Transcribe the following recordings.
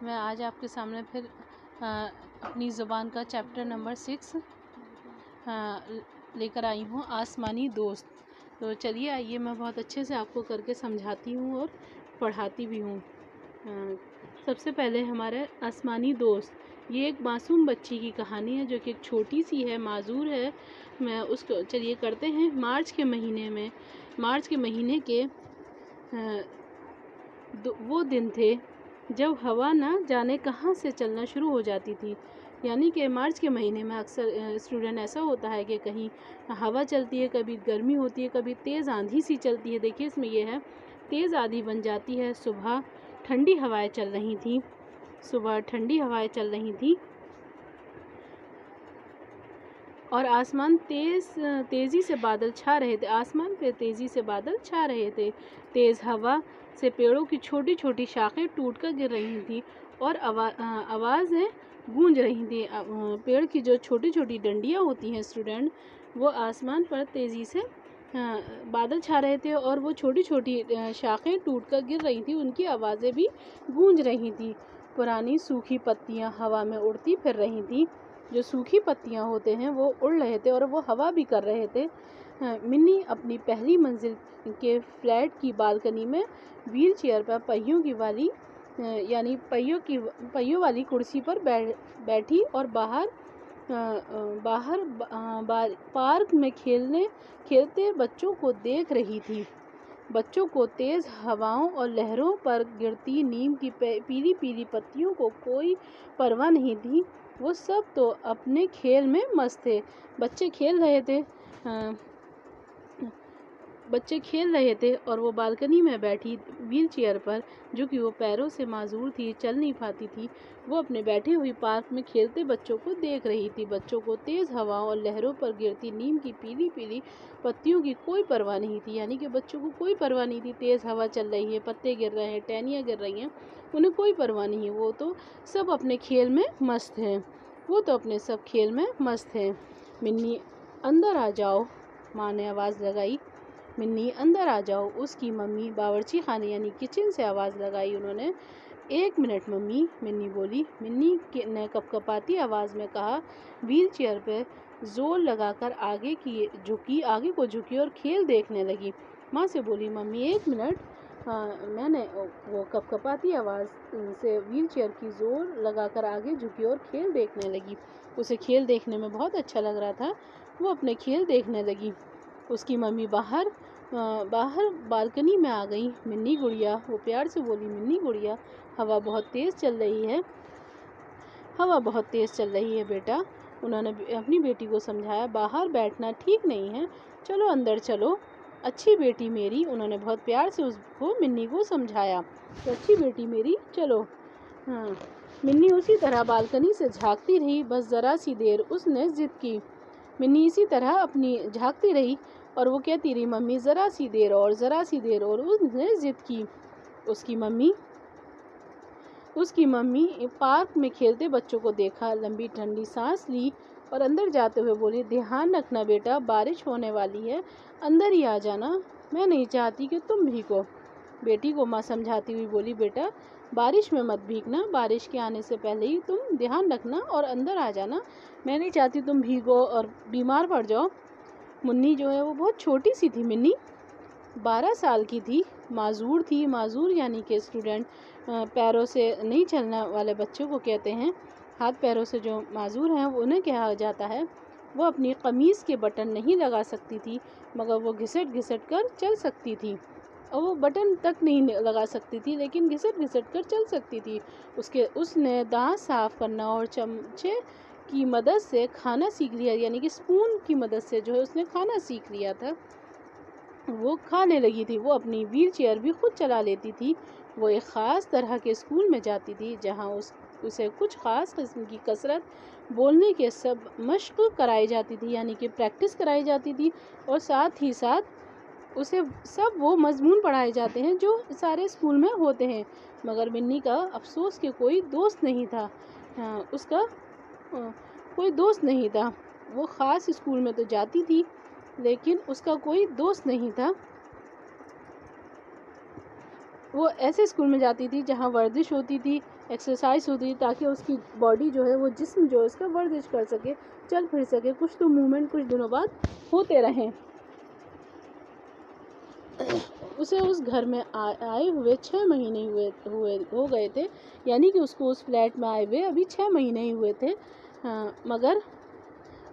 میں آج آپ کے سامنے پھر اپنی زبان کا چیپٹر نمبر 6 لے کر آئی ہوں، آسمانی دوست۔ تو چلیے آئیے میں بہت اچھے سے آپ کو کر کے سمجھاتی ہوں اور پڑھاتی بھی ہوں۔ سب سے پہلے ہمارے آسمانی دوست، یہ ایک معصوم بچی کی کہانی ہے جو کہ ایک چھوٹی سی ہے، معذور ہے۔ میں اس کو چلیے کرتے ہیں۔ مارچ کے مہینے کے وہ دن تھے جب ہوا نہ جانے کہاں سے چلنا شروع ہو جاتی تھی۔ یعنی کہ مارچ کے مہینے میں اکثر اسٹوڈنٹ ایسا ہوتا ہے کہ کہیں ہوا چلتی ہے، کبھی گرمی ہوتی ہے، کبھی تیز آندھی سی چلتی ہے۔ دیکھیے اس میں یہ ہے، تیز آندھی بن جاتی ہے، صبح ٹھنڈی ہوائیں چل رہی تھیں اور آسمان تیزی سے بادل چھا رہے تھے۔ تیز ہوا سے پیڑوں کی چھوٹی چھوٹی شاخیں ٹوٹ کر گر رہی تھیں اور آوازیں گونج رہی تھیں۔ پیڑ کی جو چھوٹی چھوٹی ڈنڈیاں ہوتی ہیں اسٹوڈنٹ، وہ آسمان پر تیزی سے بادل چھا رہے تھے اور وہ چھوٹی چھوٹی شاخیں ٹوٹ کر گر رہی تھیں، ان کی آوازیں بھی گونج رہی تھیں۔ پرانی سوکھی پتیاں ہوا میں اڑتی پھر رہی تھیں۔ جو سوکھی پتیاں ہوتے ہیں وہ اڑ رہے تھے اور وہ ہوا بھی کر رہے تھے۔ منی اپنی پہلی منزل کے فلیٹ کی بالکنی میں ویل چیئر پر پہیوں والی کرسی پر بیٹھی اور باہر پارک میں کھیلتے بچوں کو دیکھ رہی تھی۔ بچوں کو تیز ہواؤں اور لہروں پر گرتی نیم کی پیلی پیلی پتیوں کو کوئی پرواہ نہیں تھی۔ وہ سب تو اپنے کھیل میں مست تھے۔ بچے کھیل رہے تھے اور وہ بالکنی میں بیٹھی ویل چیئر پر، جو کہ وہ پیروں سے معذور تھی، چل نہیں پاتی تھی، وہ اپنے بیٹھے ہوئی پارک میں کھیلتے بچوں کو دیکھ رہی تھی۔ بچوں کو تیز ہواؤں اور لہروں پر گرتی نیم کی پیلی پیلی پتیوں کی کوئی پرواہ نہیں تھی۔ یعنی کہ بچوں کو کوئی پرواہ نہیں تھی، تیز ہوا چل رہی ہے، پتے گر رہے ہیں، ٹہنیاں گر رہی ہیں، انہیں کوئی پرواہ نہیں، وہ تو سب اپنے کھیل میں مست ہیں۔ منی اندر آ جاؤ، ماں نے آواز لگائی۔ منی اندر آ جاؤ، اس کی ممی باورچی خانے یعنی کچن سے آواز لگائی انہوں نے۔ 1 منٹ ممی، منی بولی۔ منی نے کپکپاتی آواز میں کہا۔ ویل چیئر پہ زور لگا کر آگے کو جھکی اور کھیل دیکھنے لگی۔ ماں سے بولی، ممی 1 منٹ۔ میں نے وہ کپکپاتی آواز سے ویل چیئر کی زور لگا کر آگے جھکی اور کھیل دیکھنے لگی۔ اسے کھیل دیکھنے میں بہت اچھا لگ رہا تھا، وہ اپنے کھیل دیکھنے لگی۔ اس کی ممی باہر بالکنی میں آ گئی۔ منی گڑیا، وہ پیار سے بولی، منی گڑیا، ہوا بہت تیز چل رہی ہے بیٹا۔ انہوں نے اپنی بیٹی کو سمجھایا، باہر بیٹھنا ٹھیک نہیں ہے، چلو اندر چلو، اچھی بیٹی میری۔ انہوں نے بہت پیار سے منی کو سمجھایا کہ اچھی بیٹی میری، چلو۔ منی اسی طرح بالکنی سے جھانکتی رہی، بس ذرا سی دیر اس نے ضد کی۔ منی اسی طرح اپنی جھانکتی رہی اور وہ کہتی رہی، ممی ذرا سی دیر اور اس نے ضد کی۔ اس کی ممی پارک میں کھیلتے بچوں کو دیکھا، لمبی ٹھنڈی سانس لی اور اندر جاتے ہوئے بولی، دھیان رکھنا بیٹا، بارش ہونے والی ہے، اندر ہی آ جانا، میں نہیں چاہتی کہ تم بھیگو۔ بیٹی کو ماں سمجھاتی ہوئی بولی، بیٹا بارش میں مت بھیگنا، بارش کے آنے سے پہلے ہی تم دھیان رکھنا اور اندر آ جانا، میں نہیں چاہتی تم بھیگو اور بیمار پڑ جاؤ۔ منی جو ہے وہ بہت چھوٹی سی تھی۔ منی 12 سال کی تھی، معذور تھی۔ معذور یعنی کہ اسٹوڈنٹ پیروں سے نہیں چلنے والے بچوں کو کہتے ہیں، ہاتھ پیروں سے جو معذور ہیں انہیں کہا جاتا ہے۔ وہ اپنی قمیص کے بٹن نہیں لگا سکتی تھی، مگر وہ گھسٹ کر چل سکتی تھی، اور وہ بٹن تک نہیں لگا سکتی تھی لیکن گھسٹ کر چل سکتی تھی۔ اس نے دانت صاف کرنا اور چمچے کی مدد سے کھانا سیکھ لیا، یعنی کہ اسپون کی مدد سے جو ہے اس نے کھانا سیکھ لیا تھا، وہ کھانے لگی تھی۔ وہ اپنی ویل چیئر بھی خود چلا لیتی تھی۔ وہ ایک خاص طرح کے اسکول میں جاتی تھی جہاں اسے کچھ خاص قسم کی کثرت بولنے کے سب مشق کرائی جاتی تھی، یعنی کہ پریکٹس کرائی جاتی تھی، اور ساتھ ہی ساتھ اسے سب وہ مضمون پڑھائے جاتے ہیں جو سارے اسکول میں ہوتے ہیں۔ مگر منی کا افسوس کہ کوئی دوست نہیں تھا، اس کا کوئی دوست نہیں تھا۔ وہ خاص اسکول میں تو جاتی تھی لیکن اس کا کوئی دوست نہیں تھا۔ وہ ایسے اسکول میں جاتی تھی جہاں ورزش ہوتی تھی، ایکسرسائز ہوتی تاکہ اس کی باڈی جو ہے وہ جسم جو ہے اس کا ورزش کر سکے، چل پھر سکے، کچھ تو موومنٹ کچھ دنوں بعد ہوتے رہیں۔ اسے اس گھر میں آئے ہوئے 6 مہینے ہو گئے تھے، یعنی کہ اس کو اس فلیٹ میں آئے ہوئے ابھی 6 مہینے ہی ہوئے تھے، مگر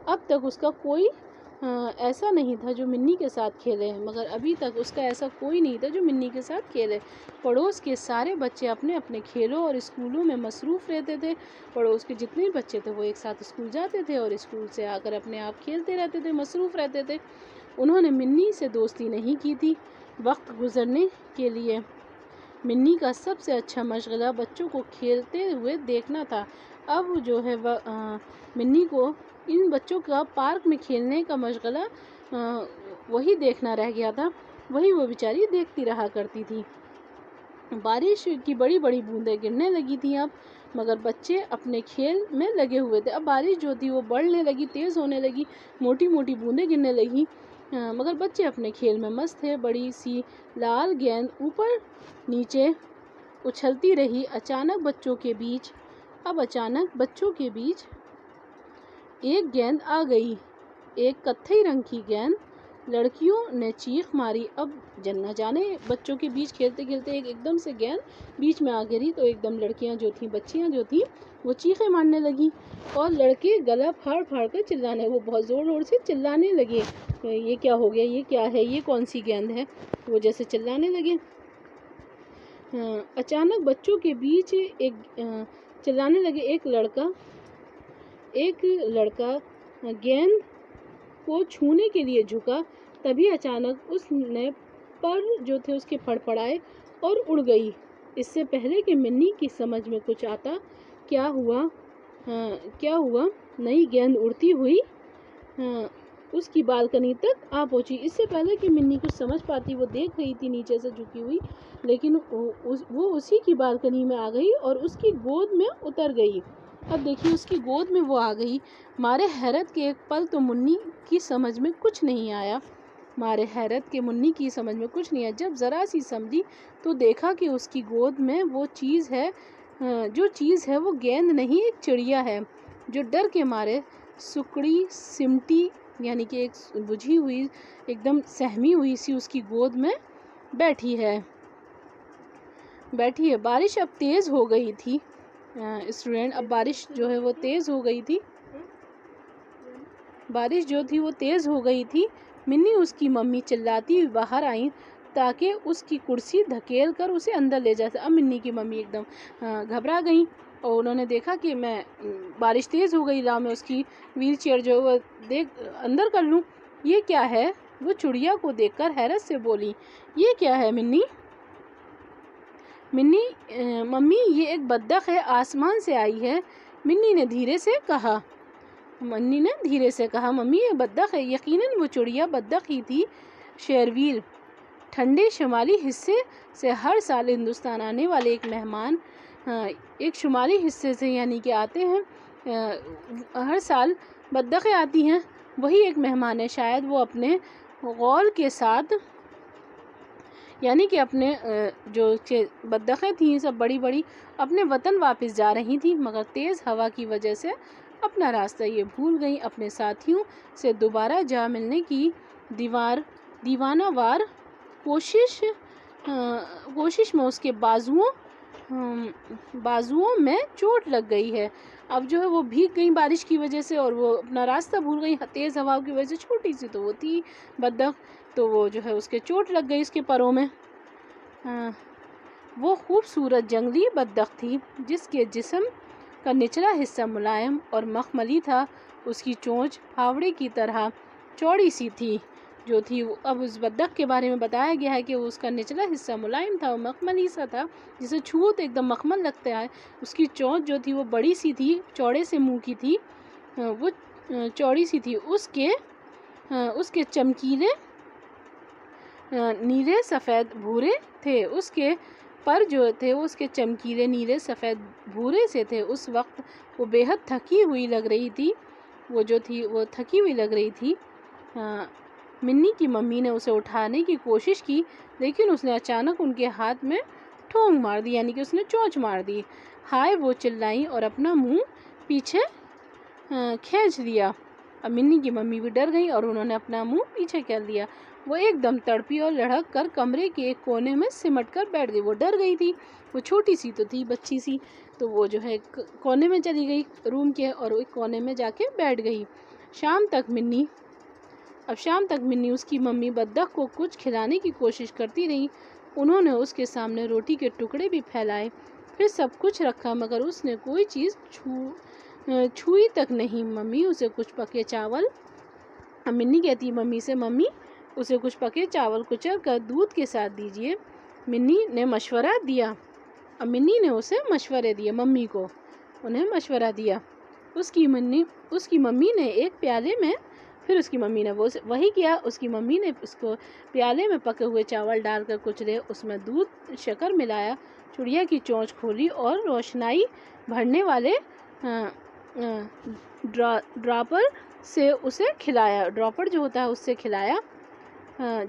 اب تک اس کا کوئی ایسا نہیں تھا جو منی کے ساتھ کھیلے، مگر ابھی تک اس کا ایسا کوئی نہیں تھا جو منی کے ساتھ کھیلے۔ پڑوس کے سارے بچے اپنے اپنے کھیلوں اور اسکولوں میں مصروف رہتے تھے۔ پڑوس کے جتنے بچے تھے وہ ایک ساتھ اسکول جاتے تھے اور اسکول سے آ کر اپنے آپ کھیلتے رہتے تھے، مصروف رہتے تھے۔ انہوں نے منی سے دوستی نہیں کی تھی۔ وقت گزرنے کے لیے منی کا سب سے اچھا مشغلہ بچوں کو کھیلتے ہوئے دیکھنا تھا۔ اب جو ہے منی کو ان بچوں کا پارک میں کھیلنے کا مشغلہ وہی دیکھنا رہ گیا تھا، وہی وہ بیچاری دیکھتی رہا کرتی تھی۔ بارش کی بڑی بڑی بوندیں گرنے لگی تھیں اب، مگر بچے اپنے کھیل میں لگے ہوئے تھے۔ اب بارش جو تھی وہ بڑھنے لگی، تیز ہونے لگی، موٹی موٹی بوندیں گرنے لگی، مگر بچے اپنے کھیل میں مست تھے۔ بڑی سی لال گیند اوپر نیچے اچھلتی رہی۔ اچانک بچوں کے بیچ ایک گیند آ گئی، ایک کتھئی رنگ کی گیند۔ لڑکیوں نے چیخ ماری۔ اب نہ جانے بچوں کے بیچ کھیلتے کھیلتے ایک دم سے گیند بیچ میں آ گری تو ایک دم لڑکیاں جو تھیں، بچیاں جو تھیں، وہ چیخیں مارنے لگی اور لڑکے گلا پھاڑ پھاڑ کر چلانے، وہ بہت زور زور سے چلانے لگے، یہ کیا ہو گیا، یہ کیا ہے، یہ کون سی گیند ہے، وہ جیسے چلانے لگے۔ اچانک بچوں کے بیچ چلانے لگے ایک لڑکا گیند کو چھونے کے لیے جھکا، تبھی اچانک اس نے پر جو تھے اس کے پھڑ پڑائے اور اڑ گئی۔ اس سے پہلے کہ منی کی سمجھ میں کچھ آتا کیا ہوا نئی گیند اڑتی ہوئی اس کی بالکنی تک آ پہنچی۔ اس سے پہلے کہ منی کچھ سمجھ پاتی، وہ دیکھ رہی تھی نیچے سے جھکی ہوئی، لیکن وہ اسی کی بالکنی میں آ گئی اور اس کی گود میں اتر گئی۔ اب دیکھیے اس کی گود میں وہ آ گئی۔ مارے حیرت کے ایک پل تو منی کی سمجھ میں کچھ نہیں آیا۔ جب ذرا سی سمجھی تو دیکھا کہ اس کی گود میں جو چیز ہے وہ گیند نہیں، ایک چڑیا ہے جو ڈر کے مارے سکڑی سمٹی، یعنی کہ ایک بجھی ہوئی، ایک دم سہمی ہوئی سی اس کی گود میں بیٹھی ہے۔ بارش اب تیز ہو گئی تھی۔ اب بارش جو ہے وہ تیز ہو گئی تھی۔ تیز ہو گئی تھی۔ منی اس کی ممی چلاتی ہوئی باہر آئیں تاکہ اس کی کرسی دھکیل کر اسے اندر لے جا سکے۔ اب منی کی ممی ایک دم گھبرا گئیں اور انہوں نے دیکھا کہ بارش تیز ہو گئی، لاؤ میں اس کی ویل چیئر جو ہے وہ اندر کر لوں۔ یہ کیا ہے؟ وہ چڑیا کو دیکھ کر حیرت سے بولی، یہ کیا ہے منی؟ ممی یہ ایک بطخ ہے، آسمان سے آئی ہے، منی نے دھیرے سے کہا۔ ممی یہ بطخ ہے، یقیناً وہ چڑیا بطخ ہی تھی۔ شیرویل ٹھنڈے شمالی حصے سے ہر سال ہندوستان آنے والے ایک مہمان، ایک شمالی حصے سے یعنی کہ آتے ہیں، ہر سال بطخیں آتی ہیں، وہی ایک مہمان ہے۔ شاید وہ اپنے غول کے ساتھ، یعنی کہ اپنے جو بطخیں تھیں سب بڑی بڑی، اپنے وطن واپس جا رہی تھیں، مگر تیز ہوا کی وجہ سے اپنا راستہ یہ بھول گئیں۔ اپنے ساتھیوں سے دوبارہ جا ملنے کی دیوانہ وار کوشش میں اس کے بازوؤں میں چوٹ لگ گئی ہے۔ اب جو ہے وہ بھیگ گئی بارش کی وجہ سے اور وہ اپنا راستہ بھول گئی، تیز ہوا کی وجہ سے، چھوٹی سی تو وہ تھی بطخ، تو وہ جو ہے اس کے چوٹ لگ گئی اس کے پروں میں۔ وہ خوبصورت جنگلی بطخ تھی جس کے جسم کا نچلا حصہ ملائم اور مخملی تھا، اس کی چونچ پھاوڑے کی طرح چوڑی سی تھی جو تھی۔ اب اس بطخ کے بارے میں بتایا گیا ہے کہ اس کا نچلا حصہ ملائم تھا اور مخملی سا تھا، جسے چھو تو ایک دم مخمل لگتا ہے۔ اس کی چونچ جو تھی وہ بڑی سی تھی، چوڑے سے منہ کی تھی، وہ چوڑی سی تھی۔ اس کے چمکیلے نیلے سفید بھورے تھے، اس کے پر جو تھے اس کے چمکیلے نیلے سفید بھورے سے تھے۔ اس وقت وہ بے حد تھکی ہوئی لگ رہی تھی۔ منی کی ممی نے اسے اٹھانے کی کوشش کی، لیکن اس نے اچانک ان کے ہاتھ میں ٹھونگ مار دی، یعنی کہ اس نے چونچ مار دی۔ ہائے وہ چلائیں اور اپنا منہ پیچھے کھینچ دیا۔ اب منی کی ممی بھی ڈر گئی اور انہوں نے اپنا منہ پیچھے کر دیا۔ وہ ایک دم تڑپی اور لڑھک کر کمرے کے ایک کونے میں سمٹ کر بیٹھ گئی۔ وہ ڈر گئی تھی، وہ چھوٹی سی تو تھی، بچی سی، تو وہ جو ہے کونے میں چلی گئی روم کے اور ایک کونے میں جا کے بیٹھ گئی۔ شام تک منی اس کی ممی بدبخت کو کچھ کھلانے کی کوشش کرتی رہی۔ انہوں نے اس کے سامنے روٹی کے ٹکڑے بھی پھیلائے، پھر سب کچھ رکھا، مگر اس نے کوئی چیز چھوئی تک نہیں۔ ممی اسے کچھ پکے چاول، منی کہتی ممی سے، ممی اسے کچھ پکے چاول کچل کر دودھ کے ساتھ دیجیے۔ منی نے مشورہ دیا۔ اب منی نے اسے مشورے دیے، ممی کو انہیں مشورہ دیا۔ اس کی ممی نے ایک پیالے میں، پھر اس کی ممی نے وہی کیا۔ اس کی ممی نے اس کو پیالے میں پکے ہوئے چاول ڈال کر کچلے، اس میں دودھ شکر ملایا، چڑیا کی چونچ کھولی اور روشنائی بھرنے والے ڈراپر سے اسے کھلایا، ڈراپر جو ہوتا ہے اس سے کھلایا۔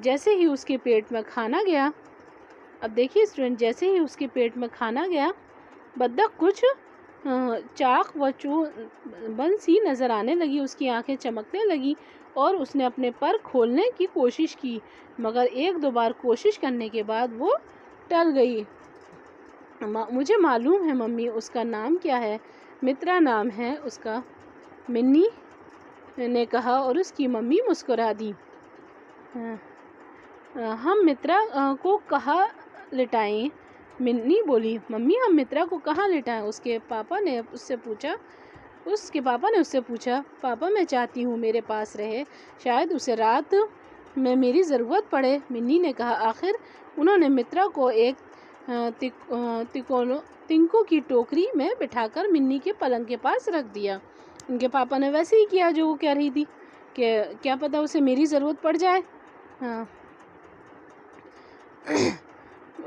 جیسے ہی اس کے پیٹ میں کھانا گیا، اب دیکھیے اسٹوڈنٹ، جیسے ہی اس کے پیٹ میں کھانا گیا، بدبخت کچھ چاق و چوبند سی نظر آنے لگی، اس کی آنکھیں چمکنے لگی اور اس نے اپنے پر کھولنے کی کوشش کی، مگر ایک دو بار کوشش کرنے کے بعد وہ ٹل گئی۔ مجھے معلوم ہے ممی، اس کا نام کیا ہے؟ مترا نام ہے اس کا، منی نے کہا اور اس کی ممی مسکرا دی۔ ہم مترا کو کہاں لٹائیں؟ منی بولی۔ ممی ہم مترا کو کہاں لٹائیں؟ اس کے پاپا نے اس سے پوچھا۔ پاپا میں چاہتی ہوں میرے پاس رہے، شاید اسے رات میں میری ضرورت پڑے۔ منی نے کہا۔ آخر انہوں نے مترا کو ایک تنکوں کی ٹوکری میں بٹھا کر منی کے پلنگ کے پاس رکھ دیا۔ ان کے پاپا نے ویسے ہی کیا جو وہ کہہ رہی تھی کہ کیا پتا اسے میری ضرورت پڑ جائے۔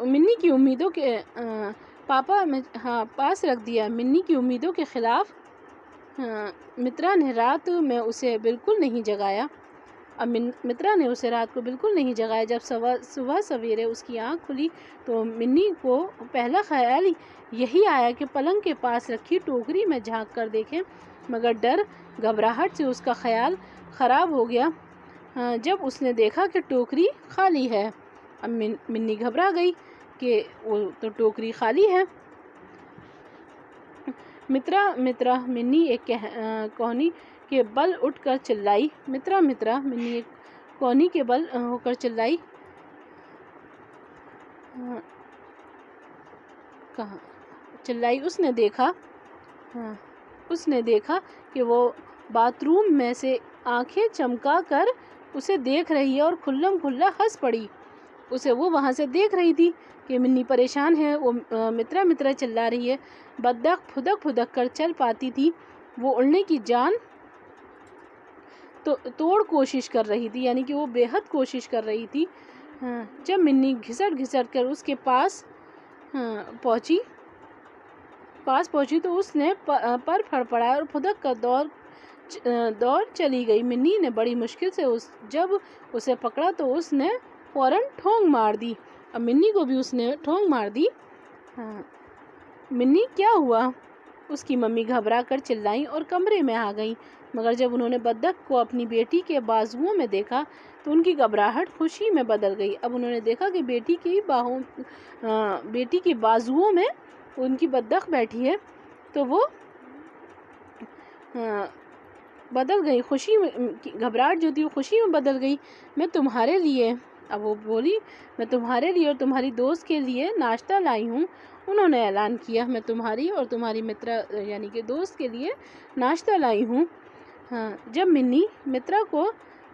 منی کی امیدوں کے پاس رکھ دیا۔ منی کی امیدوں کے خلاف مترا نے رات میں اسے بالکل نہیں جگایا۔ جب صبح سویرے اس کی آنکھ کھلی تو منی کو پہلا خیال یہی آیا کہ پلنگ کے پاس رکھی ٹوکری میں جھانک کر دیکھے، مگر ڈر گھبراہٹ سے اس کا خیال خراب ہو گیا جب اس نے دیکھا کہ ٹوکری خالی ہے۔ اب منی گھبرا گئی کہ وہ تو ٹوکری خالی ہے۔ مترا منی ایک کوہنی کے بل اٹھ کر چلائی۔ مترا منی ایک کوہنی کے بل ہو کر چلائی۔ اس نے دیکھا کہ وہ باتھ روم میں سے آنکھیں چمکا کر اسے دیکھ رہی ہے اور کھلم کھلا ہنس پڑی۔ وہ وہاں سے دیکھ رہی تھی کہ منی پریشان ہے، وہ مترا چلا رہی ہے۔ بدبخت پھدک کر چل پاتی تھی، وہ اڑنے کی جان توڑ کوشش کر رہی تھی، یعنی کہ وہ بے حد کوشش کر رہی تھی۔ جب منی گھسٹ کر اس کے پاس پہنچی تو اس نے پر پھڑپڑایا اور پھدک کر دوڑ چلی گئی۔ منی نے بڑی مشکل سے جب اسے پکڑا تو اس نے فوراً ٹھونگ مار دی۔ اب منی کو بھی اس نے ٹھونگ مار دی۔ منی کیا ہوا؟ اس کی ممی گھبرا کر چلائیں اور کمرے میں آ گئیں، مگر جب انہوں نے بدبخت کو اپنی بیٹی کے بازوؤں میں دیکھا تو ان کی گھبراہٹ خوشی میں بدل گئی۔ اب انہوں نے دیکھا کہ بیٹی کی بازوؤں میں ان کی بدبخت بیٹھی ہے تو وہ بدل گئی، گھبراہٹ جو تھی وہ خوشی میں بدل گئی۔ میں تمہارے لیے، اب وہ بولی، میں تمہارے لیے اور تمہاری دوست کے لیے ناشتہ لائی ہوں۔ انہوں نے اعلان کیا، میں تمہاری اور تمہاری مترا یعنی کہ دوست کے لیے ناشتہ لائی ہوں۔ جب منی مترا کو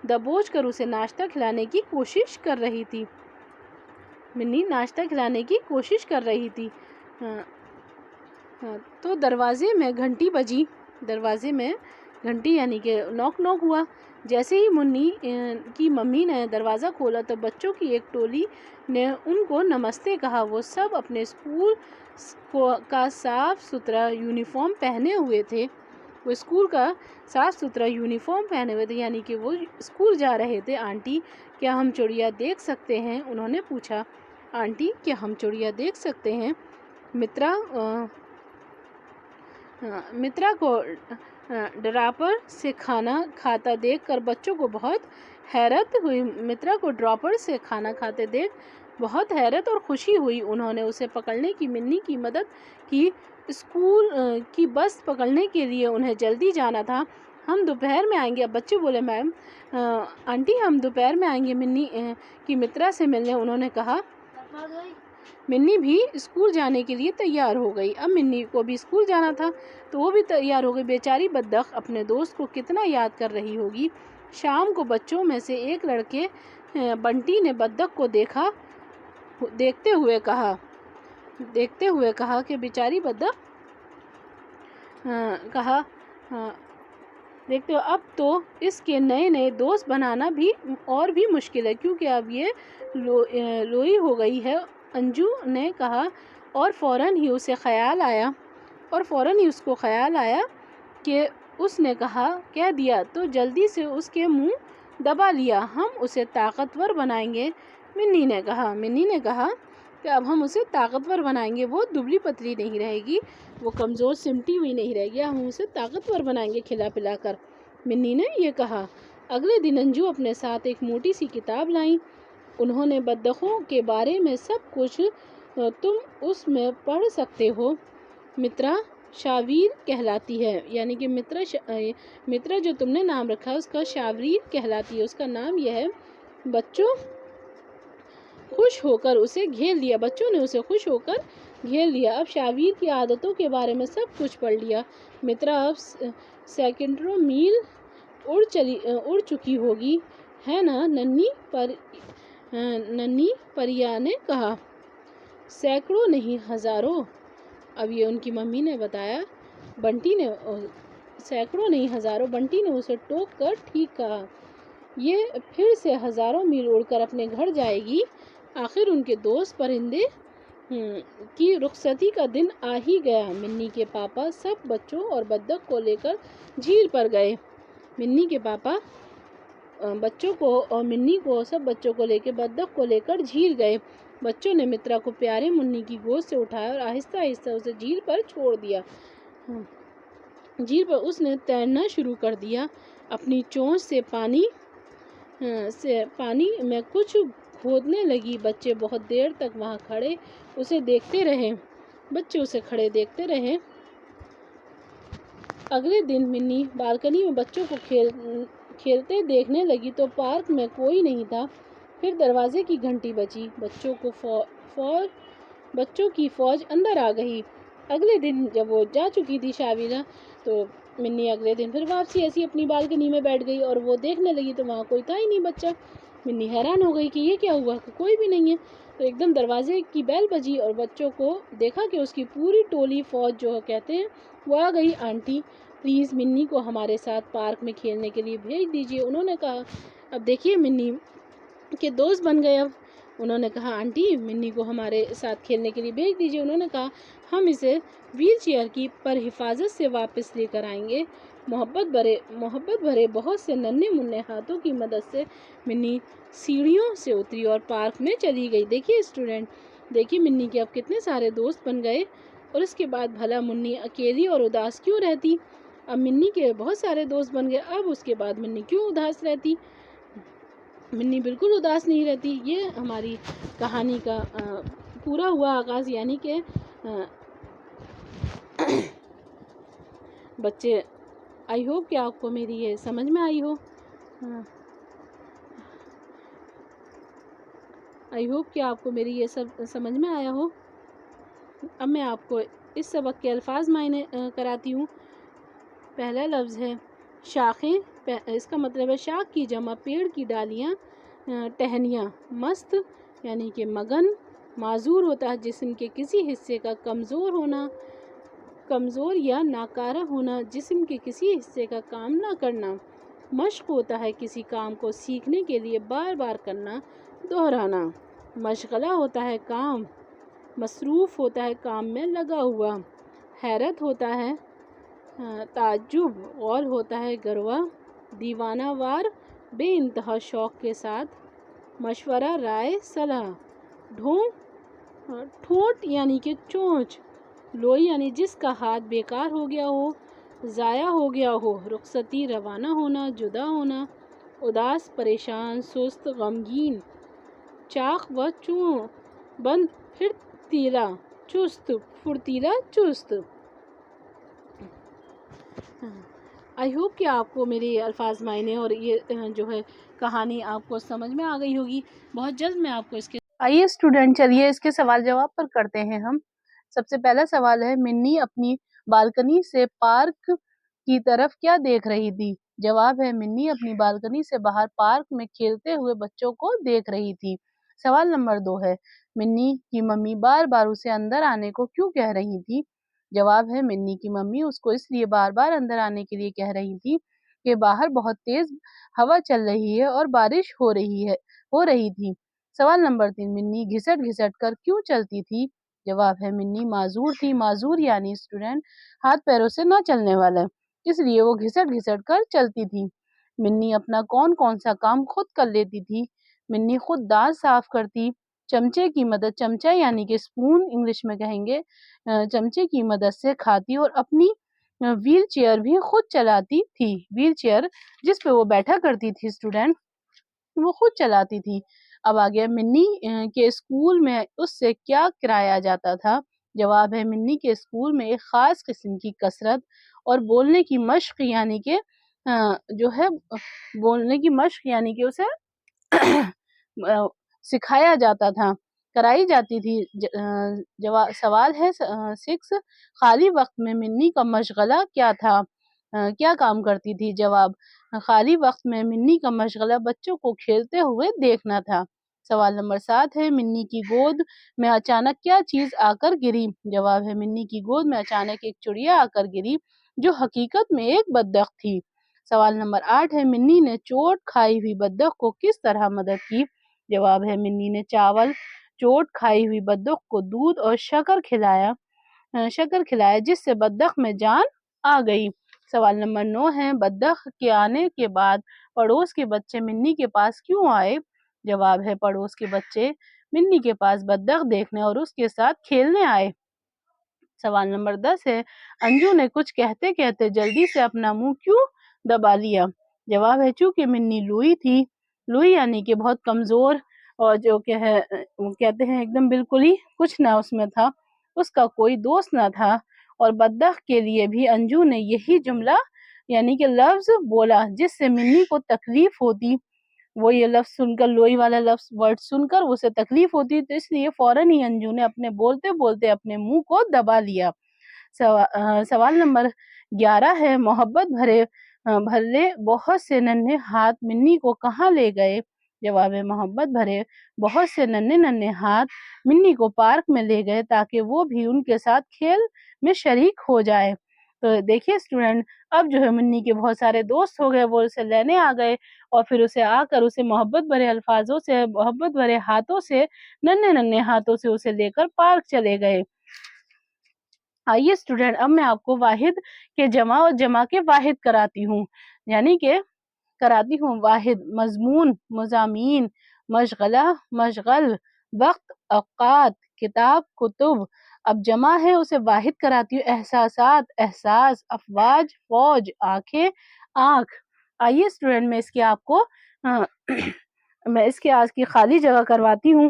دبوچ کر اسے ناشتہ کھلانے کی کوشش کر رہی تھی تو دروازے میں گھنٹی یعنی کہ نوک ہوا۔ جیسے ہی منی کی ممی نے دروازہ کھولا تو بچوں کی ایک ٹولی نے ان کو نمستے کہا۔ وہ سب اپنے اسکول کا صاف ستھرا یونیفارم پہنے ہوئے تھے، یعنی کہ وہ اسکول جا رہے تھے۔ آنٹی کیا ہم چڑیا دیکھ سکتے ہیں؟ انہوں نے پوچھا۔ آنٹی کیا ہم چڑیا دیکھ سکتے ہیں؟ مترا کو ڈراپر سے کھانا کھاتا دیکھ کر بچوں کو بہت حیرت ہوئی۔ مترا کو ڈراپر سے کھانا کھاتے دیکھ بہت حیرت اور خوشی ہوئی۔ انہوں نے اسے پکڑنے کی منی کی مدد کی۔ اسکول کی بس پکڑنے کے لیے انہیں جلدی جانا تھا۔ ہم دوپہر میں آئیں گے۔ اب بچے بولے میم آنٹی ہم دوپہر میں آئیں گے منی کی مترا سے ملنے، انہوں نے کہا۔ منی بھی اسکول جانے کے لیے تیار ہو گئی۔ اب منی کو بھی اسکول جانا تھا تو وہ بھی تیار ہو گئی۔ بیچاری بطخ اپنے دوست کو کتنا یاد کر رہی ہوگی۔ شام کو بچوں میں سے ایک لڑکے بنٹی نے بطخ کو دیکھتے ہوئے کہا کہ بیچاری بطخ دیکھتے ہو اب تو اس کے نئے دوست بنانا بھی اور بھی مشکل ہے کیونکہ اب یہ لوئی ہو گئی ہے، انجو نے کہا۔ اور فوراً ہی اس کو خیال آیا کہ اس نے کہہ دیا تو جلدی سے اس کے منہ دبا لیا۔ ہم اسے طاقتور بنائیں گے، منی نے کہا کہ اب ہم اسے طاقتور بنائیں گے، وہ دبلی پتلی نہیں رہے گی، وہ کمزور سمٹی ہوئی نہیں رہے گی، ہم اسے طاقتور بنائیں گے کھلا پلا کر، منی نے یہ کہا۔ اگلے دن انجو اپنے ساتھ ایک موٹی سی کتاب لائیں۔ انہوں نے بطخوں کے بارے میں سب کچھ تم اس میں پڑھ سکتے ہو۔ مترا شاویر کہلاتی ہے، یعنی کہ مترا جو تم نے نام رکھا ہے اس کا شاویر کہلاتی ہے، اس کا نام یہ ہے۔ بچوں نے اسے خوش ہو کر گھیر لیا۔ اب شاویر کی عادتوں کے بارے میں سب کچھ پڑھ لیا۔ مترا اب سینکڑوں میل اڑ چکی ہوگی، ہے نا ننھی پریا نے کہا۔ سینکڑوں نہیں ہزاروں، اب یہ ان کی ممی نے بتایا۔ سینکڑوں نہیں ہزاروں، بنٹی نے اسے ٹوک کر ٹھیک کہا۔ یہ پھر سے ہزاروں میل اڑ کر اپنے گھر جائے گی۔ آخر ان کے دوست پرندے کی رخصتی کا دن آ ہی گیا۔ منی کے پاپا سب بچوں اور بطخ کو لے کر جھیل پر گئے۔ منی کے پاپا بچوں کو اور منی کو سب بچوں کو لے کے بطخ کو لے کر جھیل گئے۔ بچوں نے مترا کو پیارے منی کی گود سے اٹھایا اور آہستہ آہستہ اسے جھیل پر چھوڑ دیا۔ جھیل پر اس نے تیرنا شروع کر دیا۔ اپنی چونچ سے پانی میں کچھ کھودنے لگی۔ بچے بہت دیر تک وہاں کھڑے اسے دیکھتے رہے۔ اگلے دن منی بالکنی میں بچوں کو کھیلتے دیکھنے لگی تو پارک میں کوئی نہیں تھا۔ پھر دروازے کی گھنٹی بجی۔ بچوں کی فوج اندر آ گئی۔ اگلے دن جب وہ جا چکی تھی شاویرہ تو منی اگلے دن پھر واپسی ایسی اپنی بالکنی میں بیٹھ گئی اور وہ دیکھنے لگی تو وہاں کوئی تھا ہی نہیں بچہ۔ منی حیران ہو گئی کہ یہ کیا ہوا کہ کوئی بھی نہیں ہے، تو ایک دم دروازے کی بیل بجی اور بچوں کو دیکھا کہ اس کی پوری ٹولی فوج جو کہتے ہیں وہ آ گئی۔ آنٹی پلیز منی کو ہمارے ساتھ پارک میں کھیلنے کے لیے بھیج دیجیے، انہوں نے کہا۔ اب دیکھیے منی کے دوست بن گئے۔ اب انہوں نے کہا آنٹی منی کو ہمارے ساتھ کھیلنے کے لیے بھیج دیجیے، انہوں نے کہا ہم اسے ویل چیئر کی پر حفاظت سے واپس لے کر آئیں گے۔ محبت بھرے بہت سے ننھے منھے ہاتھوں کی مدد سے منی سیڑھیوں سے اتری اور پارک میں چلی گئی۔ دیکھیے اسٹوڈنٹ، دیکھیے منی کے اب کتنے سارے دوست بن گئے اور اس کے بعد بھلا منی اکیلی اور اداس کیوں رہتی؟ اب منی کے بہت سارے دوست بن گئے، اب اس کے بعد منی کیوں اداس رہتی؟ منی بالکل اداس نہیں رہتی۔ یہ ہماری کہانی کا پورا ہوا آغاز، یعنی کہ بچے آئی ہوپ کہ آپ کو میری یہ سمجھ میں آئی ہو، آئی ہوپ کہ آپ کو میری یہ سب سمجھ میں آیا ہو۔ اب میں آپ کو اس سبق کے الفاظ معنی کراتی ہوں۔ پہلا لفظ ہے شاخیں، اس کا مطلب ہے شاخ کی جمع پیڑ کی ڈالیاں، ٹہنیاں۔ مست یعنی کہ مگن، معذور ہوتا ہے جسم کے کسی حصے کا کمزور یا ناکارہ ہونا، جسم کے کسی حصے کا کام نہ کرنا۔ مشق ہوتا ہے کسی کام کو سیکھنے کے لیے بار بار کرنا، دہرانا۔ مشغلہ ہوتا ہے کام، مصروف ہوتا ہے کام میں لگا ہوا۔ حیرت ہوتا ہے تعجب، غور ہوتا ہے گروا، دیوانہ وار بے انتہا شوق کے ساتھ، مشورہ رائے صلاح، ٹھونٹ یعنی کہ چونچ، لوئی یعنی جس کا ہاتھ بیکار ہو گیا ہو، ضائع ہو گیا ہو، رخصتی روانہ ہونا، جدا ہونا، اداس، پریشان، سست، غمگین، چاق و چوں بند، پھرتیلا، چست، پھرتیلا، چست۔ آئی ہوپ کہ آپ کو میرے الفاظ معنی اور یہ جو ہے کہانی آپ کو سمجھ میں آ گئی ہوگی۔ بہت جلد میں آپ کو اس کے آئیے اسٹوڈنٹ چلیے اس کے سوال جواب پر کرتے ہیں ہم۔ سب سے پہلا سوال ہے، منی اپنی بالکنی سے پارک کی طرف کیا دیکھ رہی تھی؟ جواب ہے، منی اپنی بالکنی سے باہر پارک میں کھیلتے ہوئے بچوں کو دیکھ رہی تھی۔ سوال نمبر 2 ہے، منی کی ممی بار بار اسے اندر آنے کو کیوں کہہ رہی تھی؟ جواب ہے، منی کی ممی اس کو اس لیے بار بار اندر آنے کے لیے کہہ رہی تھی کہ باہر بہت تیز ہوا چل رہی ہے اور بارش ہو رہی تھی۔ سوال نمبر 3، منی گھسٹ گھسٹ کر کیوں چلتی تھی؟ جواب ہے، منی معذور تھی۔ معذور یعنی اسٹوڈنٹ ہاتھ پیروں سے نہ چلنے والا، اس لیے وہ گھسٹ گھسٹ کر چلتی تھی۔ منی اپنا کون کون سا کام خود کر لیتی تھی؟ منی خود دانت صاف کرتی، چمچے کی مدد، چمچہ یعنی کہ اسپون انگلش میں کہیں گے، چمچے کی مدد سے کھاتی اور اپنی ویل چیئر بھی خود چلاتی تھی۔ ویل چیئر جس پہ وہ بیٹھا کرتی تھی اسٹوڈنٹ، وہ خود چلاتی تھی۔ اب آگیا، منی کے اسکول میں اس سے کیا کرایا جاتا تھا؟ جواب ہے، منی کے اسکول میں ایک خاص قسم کی کسرت اور بولنے کی مشق یعنی کہ جو ہے بولنے کی مشق یعنی کہ اسے سکھایا جاتا تھا، کرائی جاتی تھی۔ سوال ہے 6، خالی وقت میں منی کا مشغلہ کیا تھا؟ کیا کام کرتی تھی؟ جواب، خالی وقت میں منی کا مشغلہ بچوں کو کھیلتے ہوئے دیکھنا تھا۔ سوال نمبر 7 ہے، منی کی گود میں اچانک کیا چیز آ کر گری؟ جواب ہے، منی کی گود میں اچانک ایک چڑیا آ کر گری جو حقیقت میں ایک بطخ تھی۔ سوال نمبر 8 ہے، منی نے چوٹ کھائی ہوئی بطخ کو کس طرح مدد کی؟ جواب ہے، منی نے چوٹ کھائی ہوئی بطخ کو دودھ اور شکر کھلایا جس سے بطخ میں جان آ گئی۔ سوال نمبر 9 ہے، بطخ کے آنے کے بعد پڑوس کے بچے منی کے پاس کیوں آئے؟ جواب ہے، پڑوس کے بچے منی کے پاس بطخ دیکھنے اور اس کے ساتھ کھیلنے آئے۔ سوال نمبر 10 ہے، انجو نے کچھ کہتے کہتے جلدی سے اپنا منہ کیوں دبا لیا؟ جواب ہے، چونکہ منی لوئی تھی۔ لوئی یعنی کہ بہت کمزور، اور جو کہ ہے کہتے ہیں ایک دم بالکل ہی کچھ نہ اس میں تھا، اس کا کوئی دوست نہ تھا۔ اور بطخ کے لیے بھی انجو نے یہی جملہ یعنی کہ لفظ بولا جس سے منی کو تکلیف ہوتی۔ وہ یہ لفظ سن کر، لوئی والا لفظ ورڈ سن کر اسے تکلیف ہوتی، تو اس لیے فوراً ہی انجو نے اپنے بولتے بولتے اپنے منہ کو دبا لیا۔ سوال نمبر 11 ہے، محبت بھرے بہت سے ننھے ہاتھ منی کو کہاں لے گئے؟ جواب ہے، محبت بھرے بہت سے ننھے ہاتھ منی کو پارک میں لے گئے تاکہ وہ بھی ان کے ساتھ کھیل میں شریک ہو جائے۔ تو دیکھیے اسٹوڈنٹ، اب جو ہے منی کے بہت سارے دوست ہو گئے، وہ اسے لینے آ گئے اور پھر اسے آ کر اسے محبت بھرے الفاظوں سے، محبت بھرے ہاتھوں سے، ننھے ہاتھوں سے اسے لے کر پارک چلے گئے۔ آئیے اسٹوڈنٹ، اب میں آپ کو واحد کے جمع اور جمع کے واحد کراتی ہوں، یعنی کہ کراتی ہوں واحد، مضمون، مضامین، مشغلہ، مشغل، وقت، اوقات، کتاب، کتب۔ اب جمع ہے اسے واحد کراتی ہوں، احساسات، احساس، افواج، فوج، آنکھیں، آنکھ۔ آئیے اسٹوڈنٹ، میں اس کی آپ کو میں اس کے آج کی خالی جگہ کرواتی ہوں۔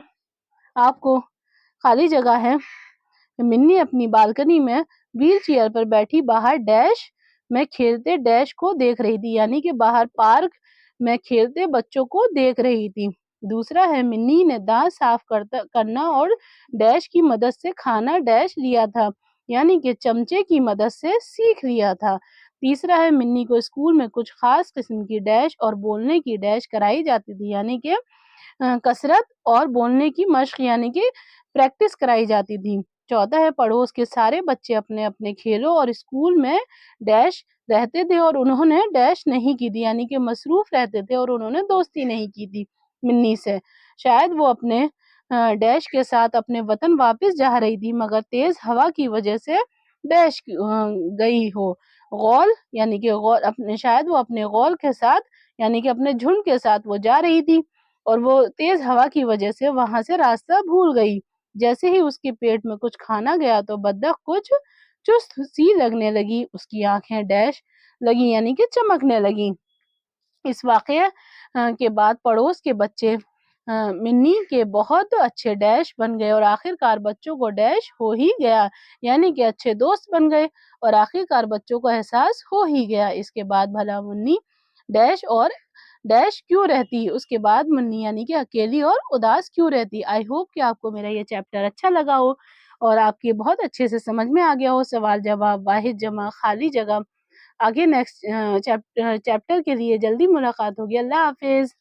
آپ کو خالی جگہ ہے، منی اپنی بالکنی میں ویل چیئر پر بیٹھی باہر ڈیش میں کھیلتے ڈیش کو دیکھ رہی تھی، یعنی کہ باہر پارک میں کھیلتے بچوں کو دیکھ رہی تھی۔ دوسرا ہے، منی نے دانت صاف کرنا اور ڈیش کی مدد سے کھانا ڈیش لیا تھا، یعنی کہ چمچے کی مدد سے سیکھ لیا تھا۔ تیسرا ہے، منی کو اسکول میں کچھ خاص قسم کی ڈیش اور بولنے کی ڈیش کرائی جاتی تھی، یعنی کہ کسرت اور بولنے کی مشق یعنی کہ پریکٹس کرائی جاتی تھی۔ چوتھا ہے، پڑوس کے سارے بچے اپنے اپنے کھیلوں اور اسکول میں ڈیش رہتے تھے اور انہوں نے ڈیش نہیں کی تھی، یعنی کہ مصروف رہتے تھے اور انہوں نے دوستی نہیں کی تھی منی سے۔ شاید وہ اپنے ڈیش کے ساتھ اپنے وطن واپس جا رہی تھی، مگر تیز ہوا کی وجہ سے ڈیش گئی ہو۔ غول یعنی کہ شاید وہ اپنے غول کے ساتھ یعنی کہ اپنے جھنڈ کے ساتھ وہ جا رہی تھی اور وہ تیز ہوا کی وجہ سے وہاں سے راستہ بھول گئی۔ جیسے ہی اس کے پیٹ میں کچھ کھانا گیا تو بطخ کچھ چست سی لگنے لگی، اس کی آنکھیں ڈیش لگی یعنی کہ چمکنے لگی۔ اس واقعے کے بعد پڑوس کے بچے منی کے بہت اچھے ڈیش بن گئے اور آخر کار بچوں کو ڈیش ہو ہی گیا، یعنی کہ اچھے دوست بن گئے اور آخر کار بچوں کو احساس ہو ہی گیا۔ اس کے بعد بھلا منی ڈیش اور ڈیش کیوں رہتی، اس کے بعد منی یعنی کہ اکیلی اور اداس کیوں رہتی۔ آئی ہوپ کہ آپ کو میرا یہ چیپٹر اچھا لگا ہو اور آپ کے بہت اچھے سے سمجھ میں آ گیا ہو، سوال جواب، واحد جمع، خالی جگہ۔ آگے نیکسٹ چیپٹر کے لیے جلدی ملاقات ہوگی۔ اللہ حافظ۔